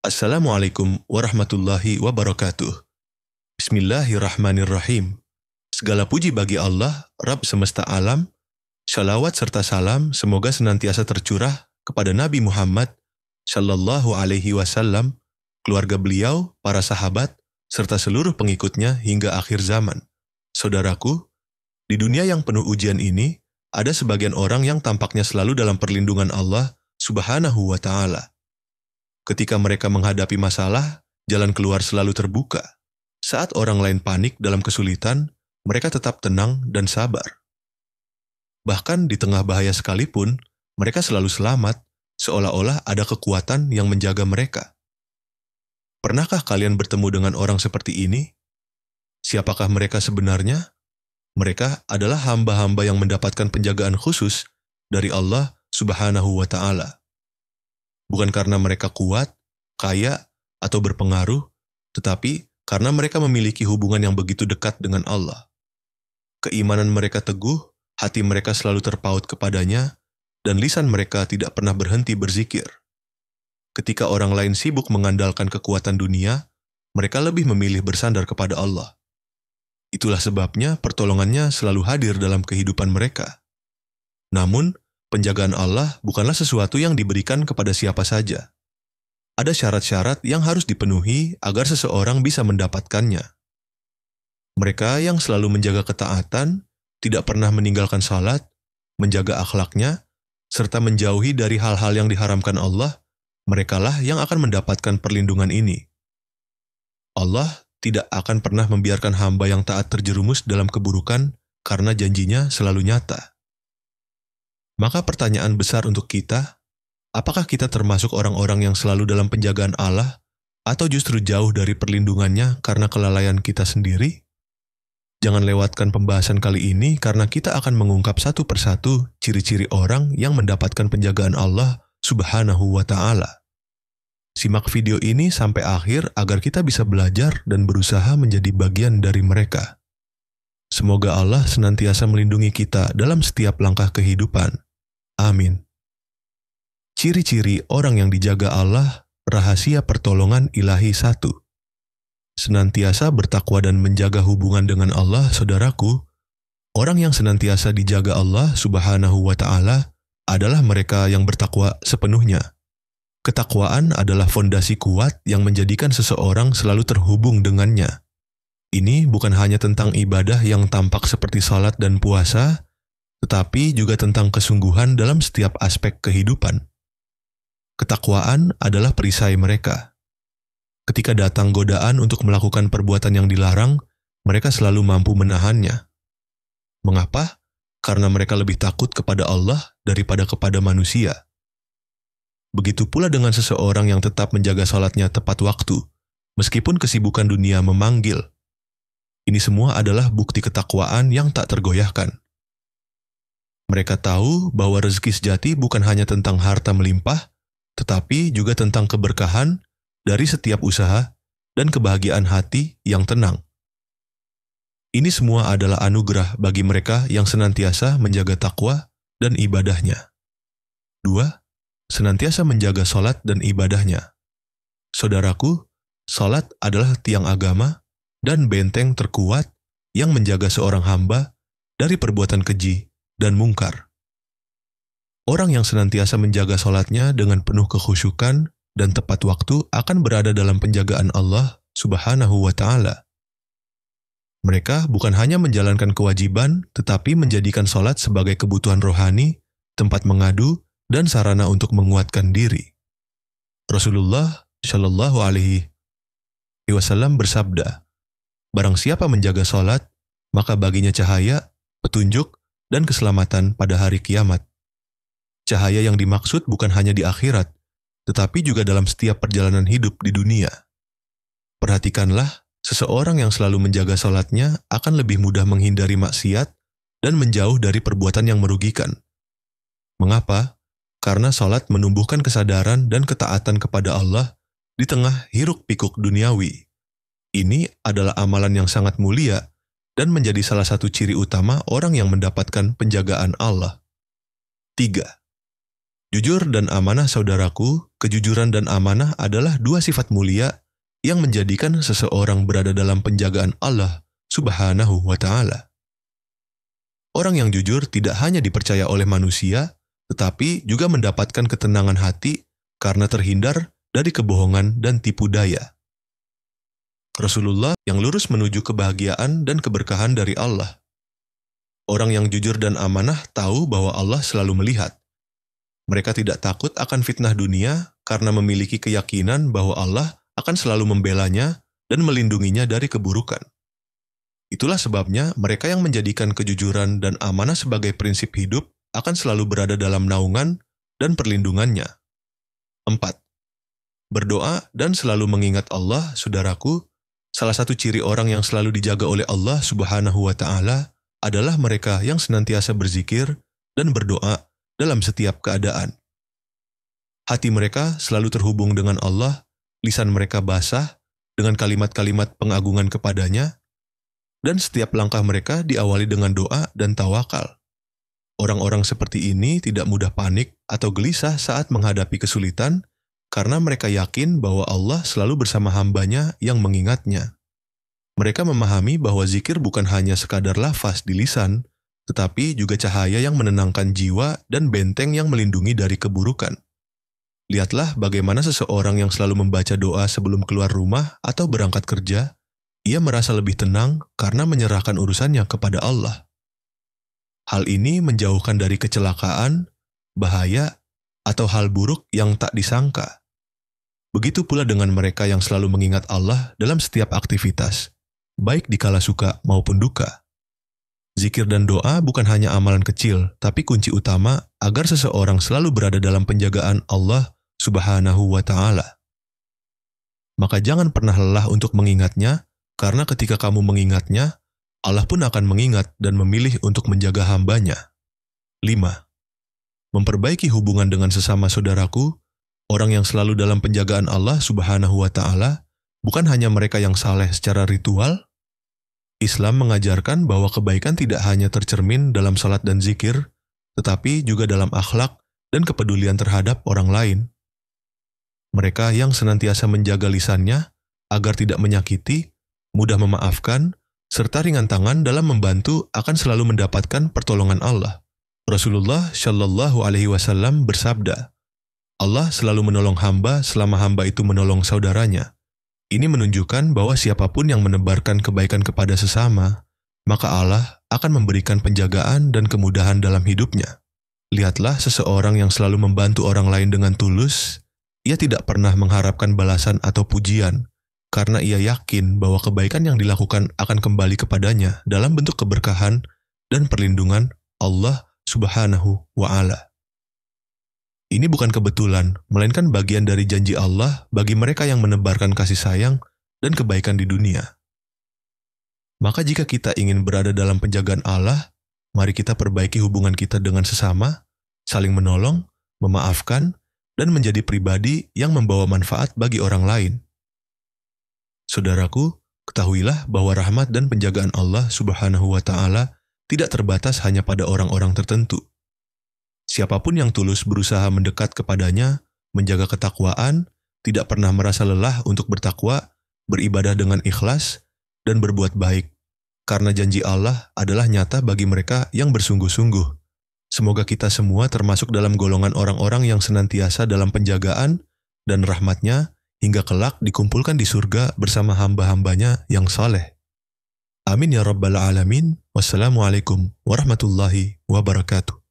Assalamualaikum warahmatullahi wabarakatuh. Bismillahirrahmanirrahim. Segala puji bagi Allah, Rabb semesta alam. Shalawat serta salam semoga senantiasa tercurah kepada Nabi Muhammad Sallallahu Alaihi Wasallam, keluarga beliau, para sahabat, serta seluruh pengikutnya hingga akhir zaman. Saudaraku, di dunia yang penuh ujian ini, ada sebagian orang yang tampaknya selalu dalam perlindungan Allah Subhanahu wa Ta'ala. Ketika mereka menghadapi masalah, jalan keluar selalu terbuka. Saat orang lain panik dalam kesulitan, mereka tetap tenang dan sabar. Bahkan di tengah bahaya sekalipun, mereka selalu selamat, seolah-olah ada kekuatan yang menjaga mereka. Pernahkah kalian bertemu dengan orang seperti ini? Siapakah mereka sebenarnya? Mereka adalah hamba-hamba yang mendapatkan penjagaan khusus dari Allah Subhanahu wa Ta'ala. Bukan karena mereka kuat, kaya, atau berpengaruh, tetapi karena mereka memiliki hubungan yang begitu dekat dengan Allah. Keimanan mereka teguh, hati mereka selalu terpaut kepadanya, dan lisan mereka tidak pernah berhenti berzikir. Ketika orang lain sibuk mengandalkan kekuatan dunia, mereka lebih memilih bersandar kepada Allah. Itulah sebabnya pertolongannya selalu hadir dalam kehidupan mereka. Namun, penjagaan Allah bukanlah sesuatu yang diberikan kepada siapa saja. Ada syarat-syarat yang harus dipenuhi agar seseorang bisa mendapatkannya. Mereka yang selalu menjaga ketaatan, tidak pernah meninggalkan salat, menjaga akhlaknya, serta menjauhi dari hal-hal yang diharamkan Allah, merekalah yang akan mendapatkan perlindungan ini. Allah tidak akan pernah membiarkan hamba yang taat terjerumus dalam keburukan karena janjinya selalu nyata. Maka pertanyaan besar untuk kita, apakah kita termasuk orang-orang yang selalu dalam penjagaan Allah atau justru jauh dari perlindungannya karena kelalaian kita sendiri? Jangan lewatkan pembahasan kali ini karena kita akan mengungkap satu persatu ciri-ciri orang yang mendapatkan penjagaan Allah Subhanahu wa Ta'ala. Simak video ini sampai akhir agar kita bisa belajar dan berusaha menjadi bagian dari mereka. Semoga Allah senantiasa melindungi kita dalam setiap langkah kehidupan. Amin. Ciri-ciri orang yang dijaga Allah, rahasia pertolongan ilahi 1. Senantiasa bertakwa dan menjaga hubungan dengan Allah, saudaraku. Orang yang senantiasa dijaga Allah Subhanahu wa Ta'ala adalah mereka yang bertakwa sepenuhnya. Ketakwaan adalah fondasi kuat yang menjadikan seseorang selalu terhubung dengannya. Ini bukan hanya tentang ibadah yang tampak seperti salat dan puasa, tetapi juga tentang kesungguhan dalam setiap aspek kehidupan. Ketakwaan adalah perisai mereka. Ketika datang godaan untuk melakukan perbuatan yang dilarang, mereka selalu mampu menahannya. Mengapa? Karena mereka lebih takut kepada Allah daripada kepada manusia. Begitu pula dengan seseorang yang tetap menjaga salatnya tepat waktu, meskipun kesibukan dunia memanggil. Ini semua adalah bukti ketakwaan yang tak tergoyahkan. Mereka tahu bahwa rezeki sejati bukan hanya tentang harta melimpah, tetapi juga tentang keberkahan dari setiap usaha dan kebahagiaan hati yang tenang. Ini semua adalah anugerah bagi mereka yang senantiasa menjaga takwa dan ibadahnya. 2. Senantiasa menjaga salat dan ibadahnya. Saudaraku, salat adalah tiang agama dan benteng terkuat yang menjaga seorang hamba dari perbuatan keji dan mungkar. Orang yang senantiasa menjaga salatnya dengan penuh kekhusyukan dan tepat waktu akan berada dalam penjagaan Allah Subhanahu wa Ta'ala. Mereka bukan hanya menjalankan kewajiban, tetapi menjadikan salat sebagai kebutuhan rohani, tempat mengadu, dan sarana untuk menguatkan diri. Rasulullah Shallallahu Alaihi Wasallam bersabda, "Barang siapa menjaga salat, maka baginya cahaya, petunjuk, dan keselamatan pada hari kiamat." Cahaya yang dimaksud bukan hanya di akhirat, tetapi juga dalam setiap perjalanan hidup di dunia. Perhatikanlah, seseorang yang selalu menjaga salatnya akan lebih mudah menghindari maksiat dan menjauh dari perbuatan yang merugikan. Mengapa? Karena salat menumbuhkan kesadaran dan ketaatan kepada Allah di tengah hiruk-pikuk duniawi. Ini adalah amalan yang sangat mulia dan menjadi salah satu ciri utama orang yang mendapatkan penjagaan Allah. 3. Jujur dan amanah saudaraku, kejujuran dan amanah adalah dua sifat mulia yang menjadikan seseorang berada dalam penjagaan Allah Subhanahu wa Ta'ala. Orang yang jujur tidak hanya dipercaya oleh manusia, tetapi juga mendapatkan ketenangan hati karena terhindar dari kebohongan dan tipu daya. Rasulullah yang lurus menuju kebahagiaan dan keberkahan dari Allah. Orang yang jujur dan amanah tahu bahwa Allah selalu melihat. Mereka tidak takut akan fitnah dunia karena memiliki keyakinan bahwa Allah akan selalu membelanya dan melindunginya dari keburukan. Itulah sebabnya mereka yang menjadikan kejujuran dan amanah sebagai prinsip hidup akan selalu berada dalam naungan dan perlindungannya. 4. Berdoa dan selalu mengingat Allah, saudaraku. Salah satu ciri orang yang selalu dijaga oleh Allah Subhanahu wa Ta'ala adalah mereka yang senantiasa berzikir dan berdoa dalam setiap keadaan. Hati mereka selalu terhubung dengan Allah, lisan mereka basah dengan kalimat-kalimat pengagungan kepadanya, dan setiap langkah mereka diawali dengan doa dan tawakal. Orang-orang seperti ini tidak mudah panik atau gelisah saat menghadapi kesulitan, karena mereka yakin bahwa Allah selalu bersama hambanya yang mengingatnya. Mereka memahami bahwa zikir bukan hanya sekadar lafaz di lisan, tetapi juga cahaya yang menenangkan jiwa dan benteng yang melindungi dari keburukan. Lihatlah bagaimana seseorang yang selalu membaca doa sebelum keluar rumah atau berangkat kerja, ia merasa lebih tenang karena menyerahkan urusannya kepada Allah. Hal ini menjauhkan dari kecelakaan, bahaya, atau hal buruk yang tak disangka. Begitu pula dengan mereka yang selalu mengingat Allah dalam setiap aktivitas, baik di kala suka maupun duka. Zikir dan doa bukan hanya amalan kecil, tapi kunci utama agar seseorang selalu berada dalam penjagaan Allah Subhanahu wa Ta'ala. Maka jangan pernah lelah untuk mengingatnya, karena ketika kamu mengingatnya, Allah pun akan mengingat dan memilih untuk menjaga hambanya. 5. Memperbaiki hubungan dengan sesama saudaraku. Orang yang selalu dalam penjagaan Allah Subhanahu wa Ta'ala bukan hanya mereka yang saleh secara ritual. Islam mengajarkan bahwa kebaikan tidak hanya tercermin dalam salat dan zikir, tetapi juga dalam akhlak dan kepedulian terhadap orang lain. Mereka yang senantiasa menjaga lisannya agar tidak menyakiti, mudah memaafkan, serta ringan tangan dalam membantu akan selalu mendapatkan pertolongan Allah. Rasulullah Shallallahu Alaihi Wasallam bersabda, Allah selalu menolong hamba selama hamba itu menolong saudaranya. Ini menunjukkan bahwa siapapun yang menebarkan kebaikan kepada sesama, maka Allah akan memberikan penjagaan dan kemudahan dalam hidupnya. Lihatlah seseorang yang selalu membantu orang lain dengan tulus, ia tidak pernah mengharapkan balasan atau pujian, karena ia yakin bahwa kebaikan yang dilakukan akan kembali kepadanya dalam bentuk keberkahan dan perlindungan Allah Subhanahu wa Ta'ala. Ini bukan kebetulan, melainkan bagian dari janji Allah bagi mereka yang menebarkan kasih sayang dan kebaikan di dunia. Maka jika kita ingin berada dalam penjagaan Allah, mari kita perbaiki hubungan kita dengan sesama, saling menolong, memaafkan, dan menjadi pribadi yang membawa manfaat bagi orang lain. Saudaraku, ketahuilah bahwa rahmat dan penjagaan Allah Subhanahu wa Ta'ala tidak terbatas hanya pada orang-orang tertentu. Siapapun yang tulus berusaha mendekat kepadanya, menjaga ketakwaan, tidak pernah merasa lelah untuk bertakwa, beribadah dengan ikhlas, dan berbuat baik. Karena janji Allah adalah nyata bagi mereka yang bersungguh-sungguh. Semoga kita semua termasuk dalam golongan orang-orang yang senantiasa dalam penjagaan dan rahmat-Nya hingga kelak dikumpulkan di surga bersama hamba-hambanya yang saleh. Amin ya rabbal alamin. Wassalamualaikum warahmatullahi wabarakatuh.